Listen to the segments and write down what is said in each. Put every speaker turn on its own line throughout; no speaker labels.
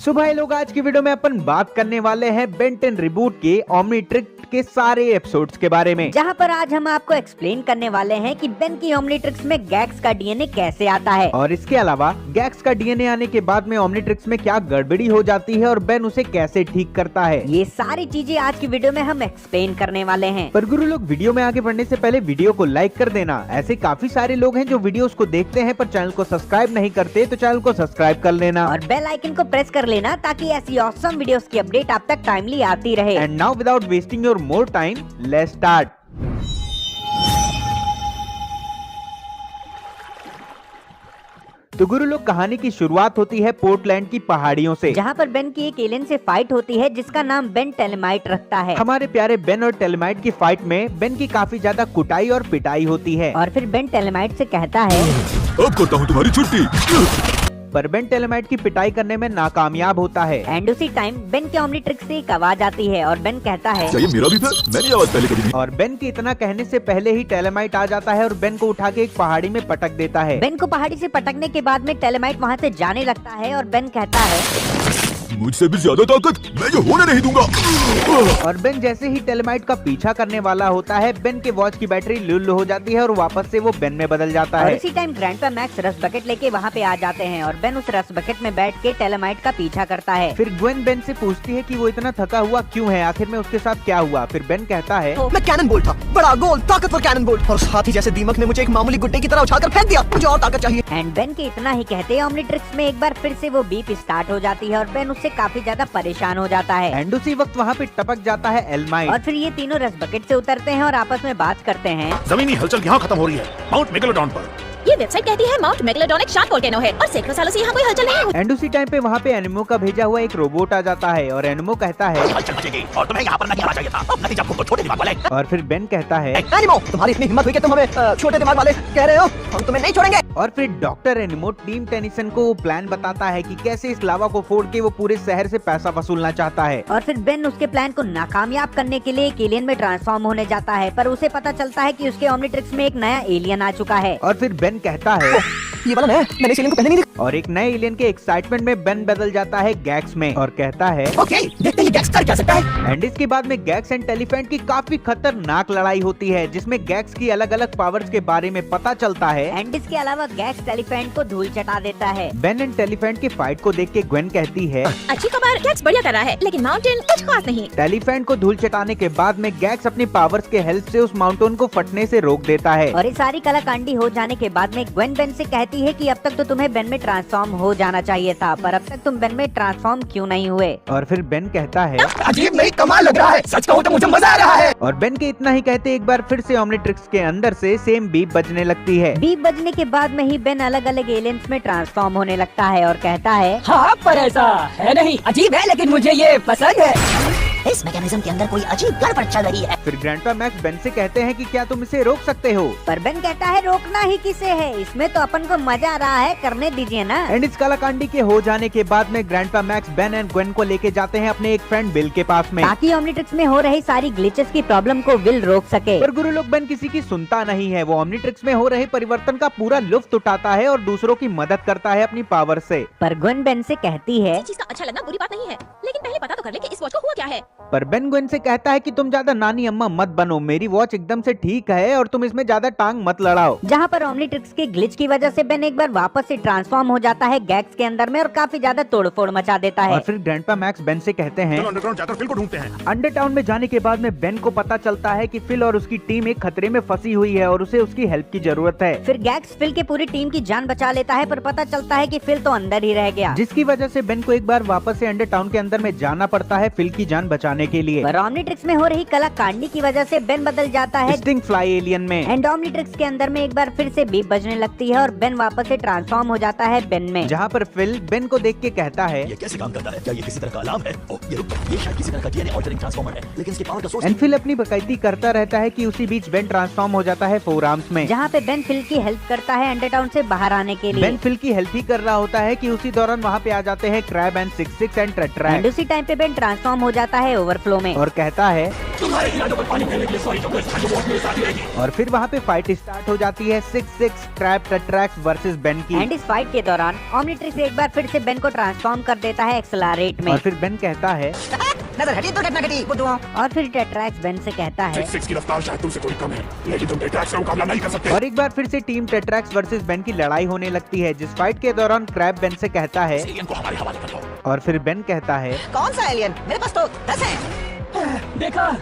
सो भाई लोग, आज की वीडियो में अपन बात करने वाले हैं बेन 10 रिबूट के ओमनीट्रिक्स के सारे एपिसोड्स के बारे में,
जहां पर आज हम आपको एक्सप्लेन करने वाले हैं कि बेन की ओमनीट्रिक्स में गैक्स का डीएनए कैसे आता है,
और इसके अलावा गैक्स का डीएनए आने के बाद में ओमनीट्रिक्स में क्या गड़बड़ी हो जाती है और बेन उसे कैसे ठीक करता है।
ये सारी चीजें आज की वीडियो में हम एक्सप्लेन करने वाले हैं।
पर गुरु लोग, वीडियो में आगे बढ़ने से पहले वीडियो को लाइक कर देना। ऐसे काफी सारे लोग हैं जो वीडियोस को देखते हैं पर चैनल को सब्सक्राइब नहीं करते, तो चैनल को सब्सक्राइब कर लेना
और बेल आइकन को प्रेस कर लेना ताकि ऐसी ऑसम वीडियोस की अपडेट आप तक टाइमली आती रहे।
And now without wasting your more time, let's start. तो गुरु लोग, कहानी की शुरुआत होती है पोर्टलैंड की पहाड़ियों से,
जहाँ पर बेन की एक एलियन से फाइट होती है जिसका नाम बेन टेलेमाइट रखता है।
हमारे प्यारे बेन और टेलेमाइट की फाइट में बेन की काफी ज्यादा कुटाई और पिटाई होती है,
और फिर बेन टेलेमाइट से कहता है,
अब करता हूँ तुम्हारी छुट्टी।
पर बेन टेलेमाइट की पिटाई करने में नाकामयाब होता है।
एंड उसी टाइम बेन के ओमनीट्रिक्स से एक आवाज आती है और बेन कहता है,
क्या ये मेरा भी था? मैंने आवाज पहले कभी नहीं।
और बेन के इतना कहने से पहले ही टेलेमाइट आ जाता है और बेन को उठा के एक पहाड़ी में पटक देता है।
बेन को पहाड़ी से पटकने के बाद में टेलेमाइट वहाँ से जाने लगता है और बेन कहता है,
मुझसे भी ज्यादा ताकत मैं ये होने नहीं दूंगा।
और बेन जैसे ही टेलेमाइट का पीछा करने वाला होता है, बेन के वॉच की बैटरी लुल हो जाती है और वापस से वो बेन में बदल जाता
और
है।
इसी टाइम ग्रैंडपा मैक्स रस बकेट लेके वहाँ पे आ जाते हैं और बेन उस रस बकेट में बैठ के टेलेमाइट का पीछा करता है।
फिर ग्वेन बेन से पूछती है कि वो इतना थका हुआ क्यों है, आखिर में उसके साथ क्या हुआ। फिर बेन कहता है,
मैं कैनन बोल्ट था, बड़ा गोल ताकतवर कैनन बोल्ट, और उस हाथी जैसे दीमक ने मुझे एक मामूली गुड्डे की तरह उछालकर फेंक दिया। मुझे और ताकत चाहिए।
एंड बेन के इतना ही कहते ओमनीट्रिक्स में एक बार फिर से वो बीप स्टार्ट हो जाती है और बेन उससे काफी ज्यादा परेशान हो जाता है।
एंड उसी वक्त वहाँ पे टपक जाता है एलमाइट,
और फिर ये तीनों रस बकेट से उतरते हैं और आपस में बात करते हैं।
जमीनी हलचल यहाँ खत्म हो रही है माउंट मेगालोडॉन पर।
ये वेबसाइट कहती है माउंट मेगालोडॉन एक शांत वोल्केनो है और सैकड़ों सालों से यहाँ कोई हलचल नहीं हुई।
एंड उसी टाइम पे वहाँ पे एनिमो का भेजा हुआ एक रोबोट आ जाता है और एनिमो कहता है,
हलचल मचेगी और तुम्हें यहाँ पर नहीं आना चाहिए था। अब नतीजा खुद को छोटे दिमाग वाले।
और फिर बेन कहता है,
एनिमो, तुम्हारी इतनी हिम्मत हुई कि तुम हमें छोटे दिमाग वाले कह रहे हो? हम तुम्हें नहीं छोड़ेंगे।
और फिर डॉक्टर एनिमो टीम टेनिसन को प्लान बताता है कि कैसे इस लावा को फोड़ के वो पूरे शहर से पैसा वसूलना चाहता है।
और फिर बेन उसके प्लान को नाकामयाब करने के लिए एक एलियन में ट्रांसफॉर्म होने जाता है, पर उसे पता चलता है कि उसके ओमनीट्रिक्स में एक नया एलियन आ चुका है।
और फिर बेन कहता है,
ये वाला है, मैंने इस एलियन को पहले नहीं देखा।
और एक नए एलियन के एक्साइटमेंट में बेन बदल जाता है गैक्स में और कहता है,
ओके, देखते हैं ये गैक्स कर क्या सकता है।
एंड इसके बाद में गैक्स एंड टेलीफेंट की काफी खतरनाक लड़ाई होती है, जिसमें गैक्स की अलग अलग पावर्स के बारे में पता चलता है।
एंड इसके अलावा गैक्स टेलीफेंट को धूल चटा देता है।
बेन एंड टेलीफेंट की फाइट को देख के ग्वेन कहती है,
अच्छी खबर, गैक्स बढ़िया कर रहा है लेकिन माउंटेन कुछ खास नहीं।
टेलीफेंट को धूल चटाने के बाद में गैक्स अपनी पावर्स के हेल्प से उस माउंटेन को फटने से रोक देता है।
और ये सारी कलाकांडी हो जाने के बाद में ग्वेन बेन से कहती है कि अब तक तो तुम्हें बेन में ट्रांसफॉर्म हो जाना चाहिए था, पर अब तक तुम बेन में ट्रांसफॉर्म क्यों नहीं हुए।
और फिर बेन कहता है,
अजीब नहीं, कमाल लग रहा है। सच कहूँ तो मुझे मजा आ रहा है।
और बेन के इतना ही कहते एक बार फिर से ओमनीट्रिक्स के अंदर से सेम बीप बजने लगती है।
बीप बजने के बाद में ही बेन अलग अलग एलियंस में ट्रांसफॉर्म होने लगता है और कहता है,
हाँ, पर ऐसा है नहीं, अजीब है लेकिन मुझे ये पसंद है।
इस मैकेनिज्म के अंदर कोई अजीब गड़बड़ चल रही है।
फिर ग्रैंडपा मैक्स बेन से कहते हैं कि क्या तुम इसे रोक सकते हो।
पर बेन कहता है, रोकना ही किसे है, इसमें तो अपन को मजा आ रहा है, करने दीजिए ना।
एंड इस कलाकांडी के हो जाने के बाद में grandpa max Ben and Gwen को लेके जाते हैं अपने एक फ्रेंड बिल के पास में,
ताकि ओमनीट्रिक्स में हो रही सारी ग्लिचेस की प्रॉब्लम को विल रोक सके।
पर गुरु लोग, बेन किसी की सुनता नहीं है। वो ओमनीट्रिक्स में हो रहे परिवर्तन का पूरा लुत्फ उठाता है और दूसरों की मदद करता है अपनी पावर से।
पर ग्वेन बेन से कहती है,
चीज का अच्छा लगना बुरी बात नहीं है, लेकिन पहले पता तो कर ले कि इस वॉच को हुआ क्या है।
पर बेन ग्वेन से कहता है कि तुम ज्यादा नानी अम्मा मत बनो, मेरी वॉच एकदम से ठीक है और तुम इसमें ज्यादा टांग मत लड़ाओ।
जहाँ पर ओमनीट्रिक्स के ग्लिच की वजह से बेन एक बार वापस से ट्रांसफॉर्म हो जाता है गैक्स के अंदर में और काफी ज्यादा तोड़फोड़ मचा देता है।
और फिर ग्रैंडपा मैक्स बेन से कहते हैं,
चलो अंडरग्राउंड जाकर फिल को ढूंढते हैं।
अंडरटाउन में जाने के बाद में बेन को पता चलता है कि फिल और उसकी टीम एक खतरे में फंसी हुई है और उसे उसकी हेल्प की जरूरत है।
फिर गैक्स फिल के पूरी टीम की जान बचा लेता है, पर पता चलता है कि फिल तो अंदर ही रह गया,
जिसकी वजह से बेन को एक बार वापस से अंडरटाउन के अंदर में जाना पड़ता है फिल की जान बचाने के लिए।
पर ओमनीट्रिक्स में हो रही कलाकांडी की वजह से बेन बदल जाता है
स्टिंग फ्लाई एलियन में।
एंड ओमनीट्रिक्स के अंदर में एक बार फिर से बीप बजने लगती है और बेन वापस से ट्रांसफॉर्म हो जाता है बेन में।
जहाँ पर फिल बेन को देख के कहता है,
ये कैसे काम करता है? क्या ये किसी तरह का अलार्म है? ओह, ये रुक, ये शायद किसी तरह का डीएनए ऑल्टरिंग ट्रांसफॉर्मर है, लेकिन इसकी पावर का सोर्स।
एंड फिल अपनी बकायदी करता रहता है कि उसी बीच बेन ट्रांसफॉर्म हो जाता है फोर आर्म्स में,
जहाँ पे बेन फिल की हेल्प करता है अंडरटाउन से बाहर आने के लिए।
बेन फिल की हेल्प ही कर रहा होता है कि उसी दौरान वहाँ पे आ जाते हैं क्रैब एंड 66 एंड
एंड
टेट्रैक्स।
उसी टाइम पे बेन ट्रांसफॉर्म हो जाता है ओवरफ्लो में
और कहता है
तुम्हारे इरादों पर पानी फेरने के लिए सॉरी जोकर्स, जो वॉच मेरे साथ ही रहेगी।
और फिर वहाँ पे फाइट स्टार्ट हो जाती है 66 ट्रैप टेट्रैक्स वर्सेस बेन की।
एंड इस फाइट के दौरान ओमनिट्रिक्स एक बार फिर से बेन को ट्रांसफॉर्म कर देता है एक्सेलरेट में।
और फिर बेन कहता है
नजर हटी दुर्घटना घटी बुद्धुओं।
और फिर टेट्रैक्स बेन से कहता है
66 की रफ्तार शायद तुमसे थोड़ी कम है, लेकिन तुम टेट्रैक्स का मुकाबला नहीं कर सकते।
और एक बार फिर से टीम टेट्रैक्स वर्सेस बेन की लड़ाई होने लगती है, जिस फाइट के दौरान क्रैब बेन से कहता है
एलियन को हमारे हवाले कर दो।
और फिर बेन कहता है
कौन सा एलियन? मेरे पास तो 10 है।
देखा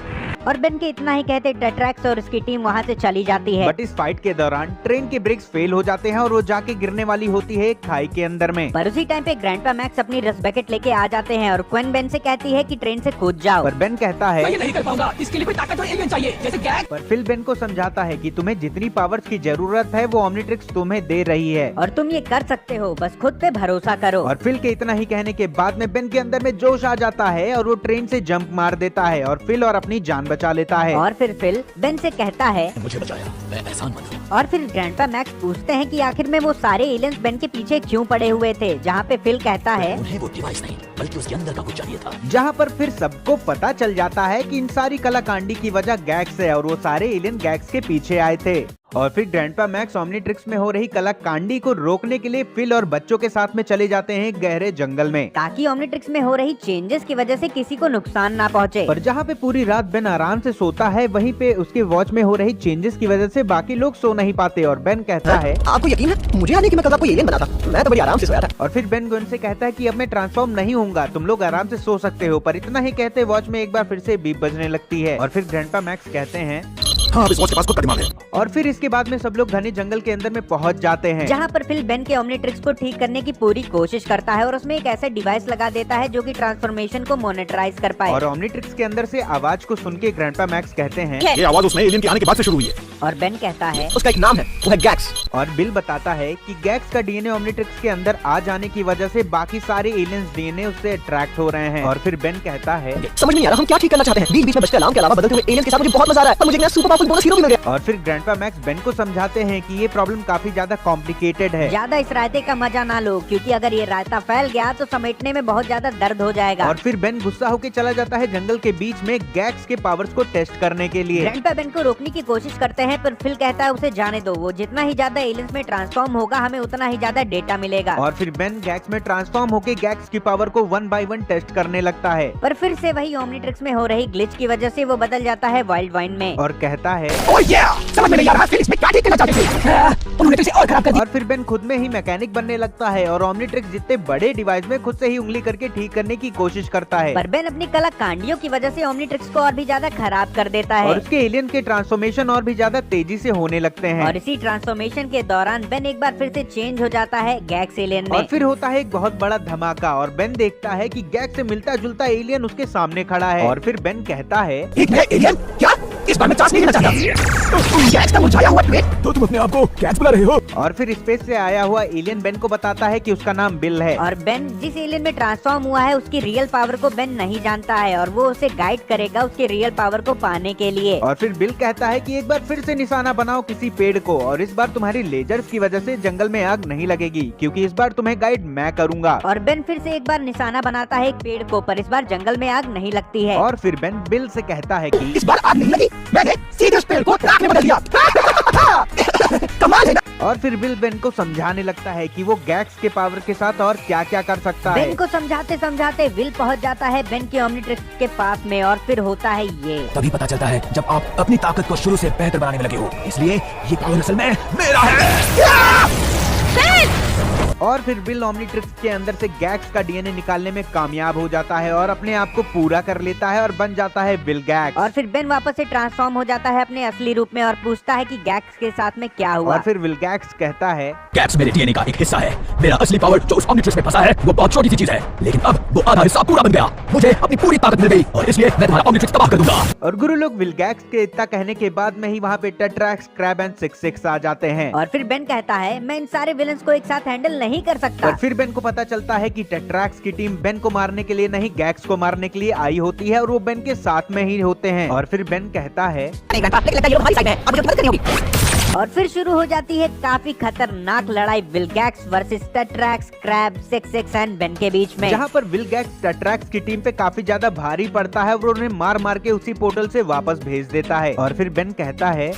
और बेन के इतना ही कहते टेट्रैक्स और उसकी टीम वहाँ से चली जाती है।
बट इस फाइट के दौरान ट्रेन के ब्रेक्स फेल हो जाते हैं और वो जाके गिरने वाली होती है एक खाई के अंदर में।
पर उसी टाइम पे ग्रैंडपा मैक्स अपनी रस बकेट लेके आ जाते हैं और क्वेन बेन से कहती है कि ट्रेन से कूद जाओ।
पर बेन कहता है
मैं ये नहीं कर पाऊंगा, इसके लिए कोई ताकतवर एलियन चाहिए, जैसे गैग।
पर फिल बेन को समझाता है कि तुम्हें जितनी पावर्स की जरूरत है वो ओमनिट्रिक्स तुम्हें दे रही है
और तुम ये कर सकते हो, बस खुद पे भरोसा करो।
और फिल के इतना ही कहने के बाद में बेन के अंदर में जोश आ जाता है और वो ट्रेन से जंप मार देता है और फिल और अपनी जान बचा लेता है।
और फिर फिल बेन से कहता है
मुझे बचाया, मैं एहसानमंद हूँ।
और फिर ग्रैंडपा मैक्स पूछते हैं कि आखिर में वो सारे एलियंस बेन के पीछे क्यों पड़े हुए थे, जहाँ पे फिल कहता है
उन्हें वो डिवाइस नहीं, बल्कि उसके अंदर का कुछ चाहिए था।
जहाँ पर फिर सबको पता चल जाता है कि इन सारी कलाकांडी की वजह गैक्स है और वो सारे एलियन गैक्स के पीछे आए थे। और फिर ग्रैंडपा मैक्स ओमनिट्रिक्स में हो रही कलाकांडी को रोकने के लिए फिल और बच्चों के साथ में चले जाते हैं गहरे जंगल में,
ताकि ओमनिट्रिक्स में हो रही चेंजेस की वजह से किसी को नुकसान ना पहुँचे।
पर जहाँ पे पूरी रात बेन आराम से सोता है, वहीं पे उसके वॉच में हो रही चेंजेस की वजह से बाकी लोग सो नहीं पाते। और बेन कहता है
आपको यकीन है मुझे याद है कि मैं कल रात को एलियन बना था? मैं तो बड़ी आराम से सोया था।
और फिर बेन गोन से कहता है कि अब मैं ट्रांसफॉर्म नहीं होऊंगा, तुम लोग आराम से सो सकते हो। पर इतना ही कहते वॉच में एक बार फिर से बीप बजने लगती है। और फिर ग्रैंडपा मैक्स कहते हैं
हाँ, इस वॉच के पास खुद का दिमाग है।
और फिर इसके बाद में सब लोग घने जंगल के अंदर में पहुंच जाते हैं,
जहाँ पर फिल बेन के ओमनिट्रिक्स को ठीक करने की पूरी कोशिश करता है और उसमें एक ऐसा डिवाइस लगा देता है जो कि ट्रांसफॉर्मेशन को मॉनिटराइज कर पाए।
और ओमनिट्रिक्स के अंदर से आवाज को सुन के ग्रैंडपा मैक्स कहते हैं
ये आवाज उस नए एलियन के आने के बाद से शुरू हुई है।
और बेन कहता है
उसका एक नाम है, वो है गैक्स।
और बिल बताता है कि गैक्स का डीएनए ओमनिट्रिक्स के अंदर आ जाने की वजह से बाकी सारे एलियंस डीएनए उससे अट्रैक्ट हो रहे हैं। और फिर बेन कहता है
समझ में नहीं आ रहा हम क्या ठीक करना चाहते हैं। बीच बीच में बजते अलार्म के अलावा बदलते हुए एलियन के साथ मुझे बहुत मजा आ रहा है और मुझे एक नया सुपर पावरफुल बोनस हीरो भी मिल गया।
और फिर ग्रैंडपा मैक्स बेन को समझाते हैं कि ये प्रॉब्लम काफी ज्यादा कॉम्प्लिकेटेड है।
ज्यादा इस रायते का मजा ना लो, क्योंकि अगर ये रायता फैल गया तो समेटने में बहुत ज्यादा दर्द हो जाएगा।
और फिर बेन गुस्सा होकर चला जाता है जंगल के बीच में गैक्स के पावर्स को टेस्ट करने के लिए।
ग्रैंडपा बेन को रोकने की कोशिश करते हैं, पर फिल कहता है उसे जाने दो, वो जितना ही ज्यादा एलियंस में ट्रांसफॉर्म होगा हमें उतना ही ज्यादा डेटा मिलेगा।
और फिर बेन गैक्स में ट्रांसफॉर्म होके गैक्स की पावर को 1 by 1 टेस्ट करने लगता है।
पर फिर से वही ओमनिट्रिक्स में हो रही ग्लिच की वजह से वो बदल जाता है वाइल्ड वाइन में।
और कहता है
समझ में नहीं आ रहा, फिलिक्स में क्या ठीक करना चाहते थे? उन्होंने तो इसे और खराब कर दिया।
और फिर बेन खुद में ही मैकेनिक बनने लगता है और ओमनिट्रिक्स जितने बड़े डिवाइस में खुद से ही उंगली करके ठीक करने की कोशिश करता है।
पर बेन अपनी कला कांडियों की वजह से ओमनिट्रिक्स को और भी ज्यादा खराब कर देता
और
है।
उसके एलियन के ट्रांसफॉर्मेशन और भी ज्यादा तेजी से होने लगते हैं।
और इसी ट्रांसफॉर्मेशन के दौरान बेन एक बार फिर से चेंज हो जाता है गैक्स एलियन में।
और फिर होता है एक बहुत बड़ा धमाका और बेन देखता है कि गैक्स से मिलता जुलता एलियन उसके सामने खड़ा है। और फिर बेन कहता है
एक नया एलियन? क्या? इस बार मैं चांस नहीं लेना चाहता। गैस का मुरझाया हुआ पेट, तो तुम अपने आप को गैस बुला रहे हो?
और फिर स्पेस से आया हुआ एलियन बेन को बताता है कि उसका नाम बिल है।
और बेन जिस एलियन में ट्रांसफॉर्म हुआ है उसकी रियल पावर को बेन नहीं जानता है और वो उसे गाइड करेगा उसके रियल पावर को पाने के लिए।
और फिर बिल कहता है कि एक बार फिर से निशाना बनाओ किसी पेड़ को और इस बार तुम्हारी लेजर्स की वजह से जंगल में आग नहीं लगेगी, क्योंकि इस बार तुम्हें गाइड मैं करूंगा।
और बेन फिर से एक बार निशाना बनाता है एक पेड़ को, पर इस बार जंगल में आग नहीं लगती है।
और फिर बेन बिल से कहता है कि
इस बार आग नहीं लगी, मैंने सीधे उस पेड़ को राख में बदल दिया। कमाल है ना?
और फिर बिल बेन को समझाने लगता है कि वो गैक्स के पावर के साथ और क्या क्या कर सकता है।
बेन को समझाते समझाते विल पहुंच जाता है बेन के ओमनिट्रिक्स के पास में और फिर होता है ये।
तभी पता चलता है जब आप अपनी ताकत को शुरू से बेहतर बनाने में लगे हो, इसलिए ये पावर असल में मेरा है।
और फिर बिल ओमनिट्रिक्स के अंदर से गैक्स का डीएनए निकालने में कामयाब हो जाता है और अपने आप को पूरा कर लेता है और बन जाता है बिल गैक्स।
और फिर बेन वापस से ट्रांसफॉर्म हो जाता है अपने असली रूप में और पूछता है कि गैक्स के साथ में क्या हुआ।
और फिर विल गैक्स कहता है
गैक्स मेरे डीएनए का एक हिस्सा है। मेरा असली पावर जो उस ओमनिट्रिक्स में फंसा है वो बहुत छोटी सी चीज है, लेकिन अब वो आधा हिस्सा पूरा बन गया। मुझे अपनी पूरी ताकत मिल गई और इसलिए मैं तुम्हारा ओमनिट्रिक्स तबाह कर दूंगा।
और गुरु लोग विल गैक्स के इतना कहने के बाद में ही वहाँ पे टेट्रैक्स, क्रैब एंड 66 आ जाते हैं।
और फिर बेन कहता है मैं इन सारे विलन्स को एक साथ हैंडल नहीं कर सकता।
और फिर बेन को पता चलता है कि टेट्रैक्स की टीम बेन को मारने के लिए नहीं गैक्स को मारने के लिए आई होती है और वो बेन के साथ में ही होते हैं। और फिर बेन कहता है
लगता है ये लोग हमारी साइड में हैं, अब मुझे मदद करनी होगी।
और फिर शुरू हो जाती है काफी खतरनाक लड़ाई Vilgax versus Tetrax, crab, 6-6 and Ben के बीच में,
जहाँ पर विलगैक्स टेट्रैक्स की टीम पे काफी ज्यादा भारी पड़ता है और उन्हें मार मार के उसी पोर्टल से वापस भेज देता है। और फिर बेन कहता है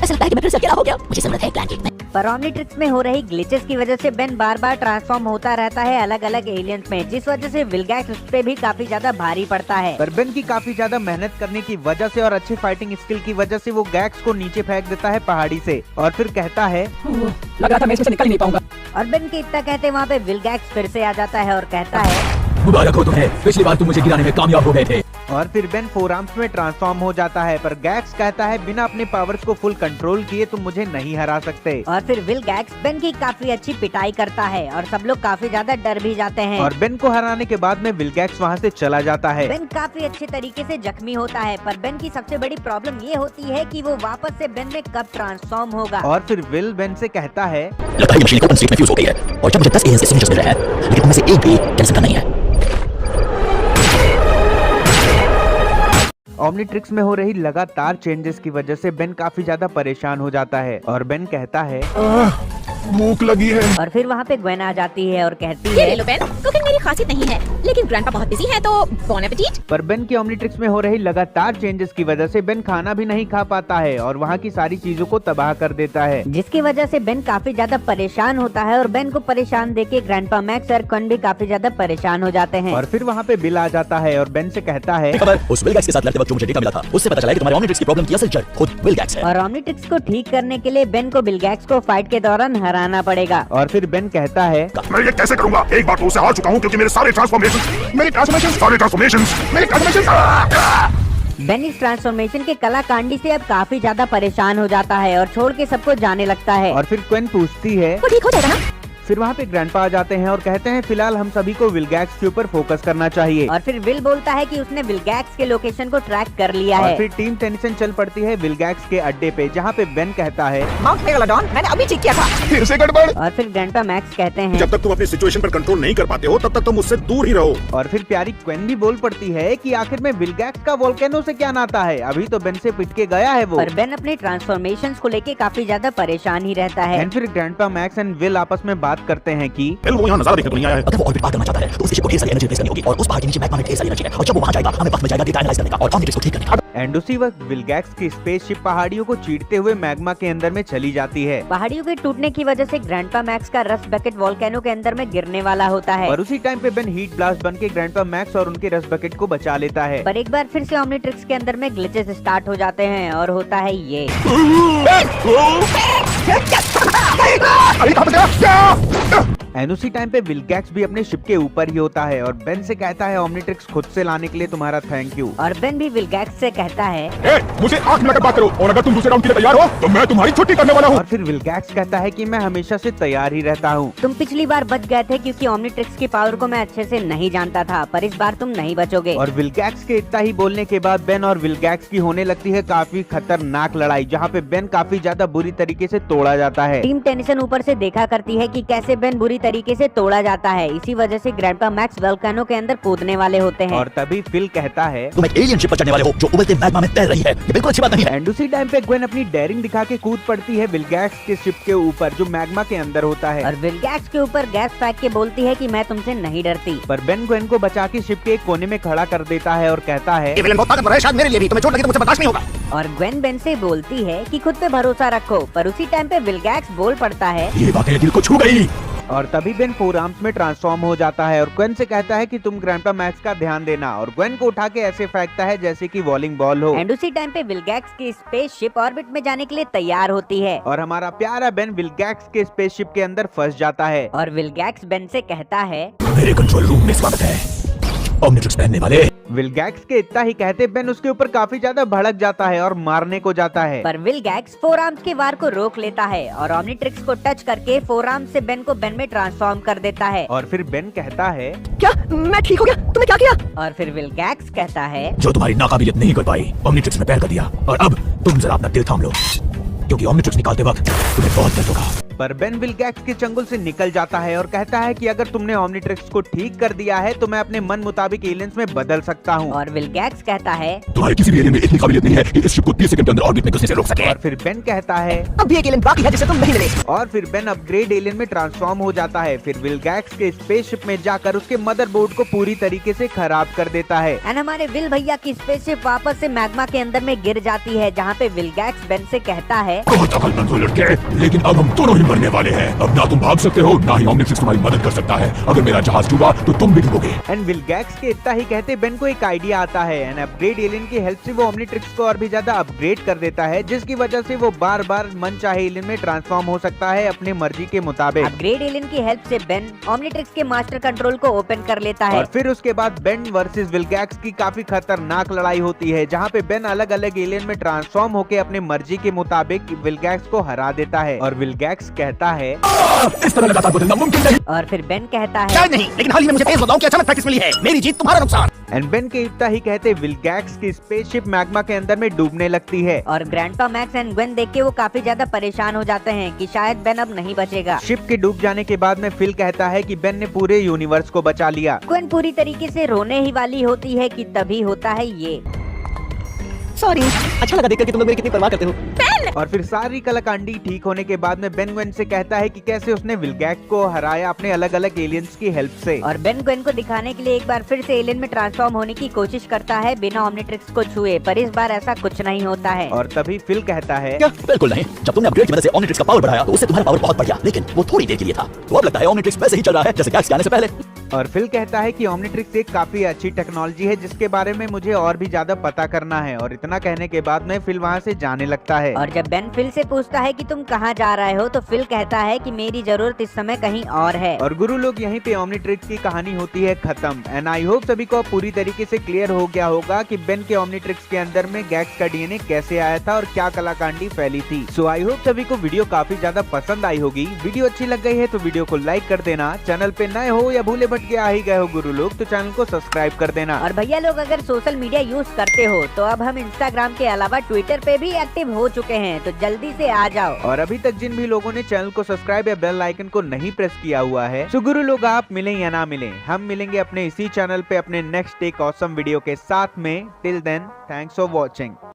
ऐसा लगता है कि मैं फिर से अकेला हो गया, मुझे जरूरत है प्लान की।
पर ओमनीट्रिक्स में हो रही ग्लिचेस की वजह से बेन बार बार ट्रांसफॉर्म होता रहता है अलग अलग एलियंस में, जिस वजह से विलगैक्स उस पे भी काफी ज्यादा भारी पड़ता है।
पर बेन की काफी ज्यादा मेहनत करने की वजह से और अच्छी फाइटिंग स्किल की वजह से वो गैक्स को नीचे फेंक देता है पहाड़ी से और फिर कहता है
लग रहा था मैं इसमें से निकल ही नहीं पाऊंगा।
और बेन के इतना कहते वहाँ पे विलगैक्स फिर से आ जाता है और कहता है
मुबारक हो तुम्हें, पिछली बार तुम मुझे गिराने में कामयाब हो गए थे।
और फिर बेन 4 आर्म्स में ट्रांसफॉर्म हो जाता है, पर गैक्स कहता है बिना अपने पावर्स को फुल कंट्रोल किए तुम मुझे नहीं हरा सकते।
और फिर विलगैक्स बेन की काफी अच्छी पिटाई करता है और सब लोग काफी ज्यादा डर भी जाते हैं।
और बेन को हराने के बाद में विलगैक्स वहाँ से चला जाता है।
बेन काफी अच्छे तरीके से जख्मी होता है, पर बेन की सबसे बड़ी प्रॉब्लम ये होती है कि वो वापस से बेन में कब ट्रांसफॉर्म होगा।
और फिर विल बेन से कहता है
लगता है ये मशीन ओपन स्टेट में फ्यूज हो गई है और जब मुझे 10 एलियंस के सिग्नेचर्स मिल रहे हैं, लेकिन उनमें से एक भी कैंसिल का नहीं है।
ओमनीट्रिक्स में हो रही लगातार चेंजेस की वजह से बेन काफी ज्यादा परेशान हो जाता है और बेन कहता है
भूख लगी है।
और फिर वहाँ पे ग्वेन आ जाती है और कहती
ये ले
है
लो बेन, कुकिंग मेरी खासियत नहीं है, लेकिन ग्रैंडपा बहुत बिजी है तो बॉन एपेटिट।
पर बेन की ओमनीट्रिक्स में हो रही लगातार चेंजेस की वजह से बेन खाना भी नहीं खा पाता है और वहाँ की सारी चीजों को तबाह कर देता है,
जिसकी वजह से बेन काफी ज्यादा परेशान होता है और बेन को परेशान देख के ग्रैंडपा मैक्स और क्वन भी काफी ज्यादा परेशान हो जाते हैं।
और फिर वहाँ पे बिल आ जाता है और बेन से कहता है
खबर उस विलगैक्स के साथ लड़ते वक्त जो मुझे डेटा मिला था उससे पता चला कि तुम्हारे ओमनीट्रिक्स की प्रॉब्लम की असल जड़ खुद विलगैक्स है।
और ओमनीट्रिक्स को ठीक करने के लिए बेन को विलगैक्स को फाइट के दौरान हराना पड़ेगा।
और फिर बेन कहता है
मैं ये कैसे करूंगा? एक बार तो उससे हार चुका हूँ क्योंकि मेरे सारे ट्रांसफॉर्मेशन
बेन इस ट्रांसफॉर्मेशन के कलाकांडी से अब काफी ज्यादा परेशान हो जाता है और छोड़ के सबको जाने लगता है।
और फिर क्वेन पूछती है
वो ठीक हो जाएगा ना?
फिर वहाँ पे ग्रैंडपा आ जाते हैं और कहते हैं फिलहाल हम सभी को विलगैक्स के ऊपर फोकस करना चाहिए।
और फिर विल बोलता है कि उसने विलगैक्स के लोकेशन को ट्रैक कर लिया
और
है।
फिर टीम टेनिसन चल पड़ती है विलगैक्स के अड्डे पे, जहाँ पे बेन कहता है
माउंट मेगालोडॉन मैंने अभी चेक किया था।
फिर से गड़बड़।
और फिर ग्रैंडपा मैक्स कहते हैं
जब तक तुम अपनी सिचुएशन पर कंट्रोल नहीं कर पाते हो तब तक तुम मुझसे दूर ही रहो।
और फिर प्यारी क्वेन भी बोल पड़ती है कि आखिर में विलगैक्स का वोल्केनो से क्या नाता है, अभी तो बेन से पिट के गया है वो।
पर बेन अपने ट्रांसफॉर्मेशंस को लेके काफी ज्यादा परेशान ही रहता है।
एंड फिर ग्रैंडपा मैक्स एंड विल आपस में बात करते हैं कि
वो यहाँ नजारा देखने को नहीं आया है।
अगर वो ऑर्बिट पार करना चाहता है तो उसे शिप को ढेर सारी एनर्जी रिलीज करनी होगी और उस पहाड़ के नीचे मैग्मा में ढेर सारी एनर्जी है और जब वो वहां जाएगा हमें वक्त मिल जाएगा डेटा एनालाइज करने का और ओमनीट्रिक्स को ठीक करने का।
एंड उसी वक्त विलगैक्स की स्पेसशिप पहाड़ियों को चीरते हुए मैग्मा के अंदर में चली जाती है।
पहाड़ियों के टूटने की वजह से ग्रैंडपा मैक्स का रस्ट बकेट वोल्केनो के अंदर में गिरने वाला होता है।
और उसी टाइम पे बेन हीट ब्लास्ट बन के ग्रैंडपा मैक्स और उनके रस्ट बकेट को बचा लेता है।
पर एक बार फिर से ओमनीट्रिक्स के अंदर में ग्लिचेस स्टार्ट हो जाते हैं और होता है ये।
एंड उसी टाइम पे विलगैक्स भी अपने शिप के ऊपर ही होता है और बेन से कहता है ओमनीट्रिक्स खुद से लाने के लिए तुम्हारा थैंक यू।
और बेन भी विलगैक्स से कहता है
मुझे 8 मिनट बात करो और अगर तुम दूसरे राउंड के लिए तैयार हो तो मैं तुम्हारी छुट्टी करने वाला हूँ।
और फिर विलगैक्स कहता है कि मैं हमेशा से तैयार ही रहता हूँ।
तुम पिछली बार बच गए थे क्योंकि ओमनीट्रिक्स की पावर को मैं अच्छे से नहीं जानता था, पर इस बार तुम नहीं बचोगे।
और विलगैक्स के इतना ही बोलने के बाद बेन और विलगैक्स की होने लगती है काफी खतरनाक लड़ाई, जहाँ पे बेन काफी ज्यादा बुरी तरीके से तोड़ा जाता है।
टीम टेनिसन ऊपर से देखा करती है कि कैसे बेन बुरी तरीके से तोड़ा जाता है। इसी वजह से ग्रैंडपा मैक्स वोल्केनो के अंदर कूदने वाले होते हैं।
और तभी फिल कहता है
तुम एक एलियन शिप पर चढ़ने वाले हो जो उबलते मैग्मा में तैर रही है, ये बिल्कुल अच्छी बात नहीं है।
एंड उसी टाइम पे ग्वेन अपनी डेयरिंग दिखा के कूद पड़ती है विलगैक्स के शिप के ऊपर जो मैग्मा के अंदर होता है।
और विलगैक्स के ऊपर गैस फेंक के बोलती है कि मैं तुमसे नहीं डरती।
पर बेन ग्वेन को बचा के शिप के एक कोने में खड़ा कर देता है और कहता है
ये विलन बहुत ताकतवर है, शायद मेरे लिए भी। तुम्हें चोट लगे तो मुझे बर्दाश्त नहीं होगा।
और ग्वेन बेन से बोलती है कि खुद पे भरोसा रखो, पर उसी टाइम पे विलगैक्स बोल पड़ता है
ये बातें दिल को छू गई।
और तभी बेन 4 आर्म्स में ट्रांसफॉर्म हो जाता है और ग्वेन से कहता है कि तुम ग्रैंडपा मैक्स का ध्यान देना, और ग्वेन को उठा के ऐसे फेंकता है जैसे कि बॉलिंग बॉल हो।
एंड उसी टाइम पे विलगैक्स की स्पेसशिप ऑर्बिट में जाने के लिए तैयार होती है
और हमारा प्यारा बेन विलगैक्स के स्पेसशिप के अंदर फंस जाता है।
और विलगैक्स बेन से कहता है
मेरे कंट्रोल रूम में स्वागत है ओमनीट्रिक्स पहनने वाले।
विलगैक्स के इतना ही कहते बेन उसके ऊपर काफी ज्यादा भड़क जाता है और मारने को जाता है।
पर विलगैक्स 4 आर्म्स के वार को रोक लेता है और ओमनीट्रिक्स को टच करके 4 आर्म्स से बेन को बेन में ट्रांसफॉर्म कर देता है।
और फिर बेन कहता है
क्या मैं ठीक हो गया? तुमने क्या किया?
और फिर विलगैक्स कहता है
जो तुम्हारी नाकाबिलियत नहीं कर पाई ओमनीट्रिक्स ने पैर कर दिया और अब तुम जरा अपना दिल थाम लो क्योंकि ओमनीट्रिक्स निकालते वक्त तुम्हें बहुत दर्द होगा।
पर बेन विलगैक्स के चंगुल से निकल जाता है और कहता है कि अगर तुमने ओमनीट्रिक्स को ठीक कर दिया है तो मैं अपने मन मुताबिक एलियंस में बदल सकता हूँ।
और विलगैक्स कहता है
तुम्हारे किसी भी एलियन में इतनी काबिलियत नहीं है कि इस शिप को 30 सेकंड के अंदर ऑर्बिट में घुसने से रोक सके।
और फिर बेन कहता है
अब भी एक एलियन बाकी है जिसे तुम नहीं मिले।
और फिर बेन अपग्रेड एलियन में ट्रांसफॉर्म हो जाता है। फिर विलगैक्स के स्पेसशिप में जाकर उसके मदरबोर्ड को पूरी तरीके से खराब कर देता है।
एंड हमारे विल भैया की स्पेसशिप वापस से मैग्मा के अंदर में गिर जाती है, जहाँ पे विलगैक्स बेन से कहता है
बहुत अकलमंद हो लड़के, लेकिन अब हम दोनों ही मरने वाले हैं। अब ना तुम भाग सकते हो, ना ही ओमनिट्रिक्स तुम्हारी मदद कर सकता है। अगर मेरा जहाज डूबा तो तुम भी डूबोगे।
एंड विलगैक्स के इतना ही कहते बेन को एक आइडिया आता है एंड अपग्रेड एलियन की हेल्प से वो ओमनीट्रिक्स को और भी ज्यादा अपग्रेड कर देता है, जिसकी वजह से वो बार बार मन चाहे एलियन में ट्रांसफॉर्म हो सकता है अपने मर्जी के मुताबिक।
अपग्रेड एलियन की हेल्प से बेन ओमनीट्रिक्स के मास्टर कंट्रोल को ओपन कर लेता है।
और फिर उसके बाद बेन वर्सेस विलगैक्स की काफी खतरनाक लड़ाई होती है, जहाँ पे बेन अलग अलग एलियन में ट्रांसफॉर्म होके अपने मर्जी के मुताबिक विलगैक्स को हरा देता है। और विलगैक्स कहता है
इस तरह लगातार बदलना मुमकिन नहीं।
और फिर बेन कहता है
शायद नहीं, लेकिन हाल ही में मुझे तेज बताऊं कि अचानक प्रैक्टिस मिली है। मेरी जीत तुम्हारा नुकसान।
एंड बेन के इतना ही कहते विलगैक्स की स्पेसशिप मैग्मा के अंदर में डूबने लगती है।
और ग्रैंडपा मैक्स एंड ग्वेन देख के वो काफी ज्यादा परेशान हो जाते हैं कि शायद बेन अब नहीं बचेगा।
शिप के डूब जाने के बाद में फिल कहता है कि बेन ने पूरे यूनिवर्स को बचा लिया।
ग्वेन पूरी तरीके से रोने ही वाली होती है कि तभी होता है ये।
सॉरी, अच्छा लगा देखकर कि तुम लोग मेरी कितनी परवाह करते हो।
और फिर सारी कलाकांडी ठीक होने के बाद में बेन ग्वेन से कहता है कि कैसे उसने विलगैक्स को हराया अपने अलग अलग एलियंस की हेल्प से।
और बेन ग्वेन को दिखाने के लिए एक बार फिर से एलियन में ट्रांसफॉर्म होने की कोशिश करता है बिना ओमनीट्रिक्स को छुए, पर इस बार ऐसा कुछ नहीं होता है।
और तभी फिल कहता है
क्या? बिल्कुल नहीं। जब तुमने अपग्रेड की वजह से ओमनीट्रिक्स का पावर बढ़ाया तो उससे तुम्हारा पावर बहुत बढ़ गया, लेकिन वो थोड़ी देर के लिए था। तो अब लगता है ओमनीट्रिक्स वैसे ही चल रहा है जैसे गैक्स के आने से पहले।
और फिल कहता है कि ओमनीट्रिक्स एक काफी अच्छी टेक्नोलॉजी है जिसके बारे में मुझे और भी ज्यादा पता करना है। और इतना कहने के बाद में फिल वहाँ से जाने लगता है।
और जब बेन फिल से पूछता है कि तुम कहाँ जा रहे हो, तो फिल कहता है कि मेरी जरूरत इस समय कहीं और है।
और गुरु लोग यहीं पे ओमनीट्रिक्स की कहानी होती है खत्म। एंड आई होप सभी को पूरी तरीके से क्लियर हो गया होगा कि बेन के ओमनीट्रिक्स के अंदर में गैक्स का डीएनए कैसे आया था और क्या कलाकांडी फैली थी। सो आई होप सभी को वीडियो काफी ज्यादा पसंद आई होगी। वीडियो अच्छी लग गई है तो वीडियो को लाइक कर देना। चैनल पे नए हो या भूले भटके आ ही गए हो गुरु लोग तो चैनल को सब्सक्राइब कर देना।
और भैया लोग अगर सोशल मीडिया यूज करते हो तो अब हम इंस्टाग्राम के अलावा ट्विटर पे भी एक्टिव हो चुके हैं, तो जल्दी से आ जाओ।
और अभी तक जिन भी लोगों ने चैनल को सब्सक्राइब या बेल आइकन को नहीं प्रेस किया हुआ है, तो गुरु लोग आप मिलें या ना मिलें, हम मिलेंगे अपने इसी चैनल पे अपने नेक्स्ट एक ऑसम वीडियो के साथ में। Till then, thanks for watching.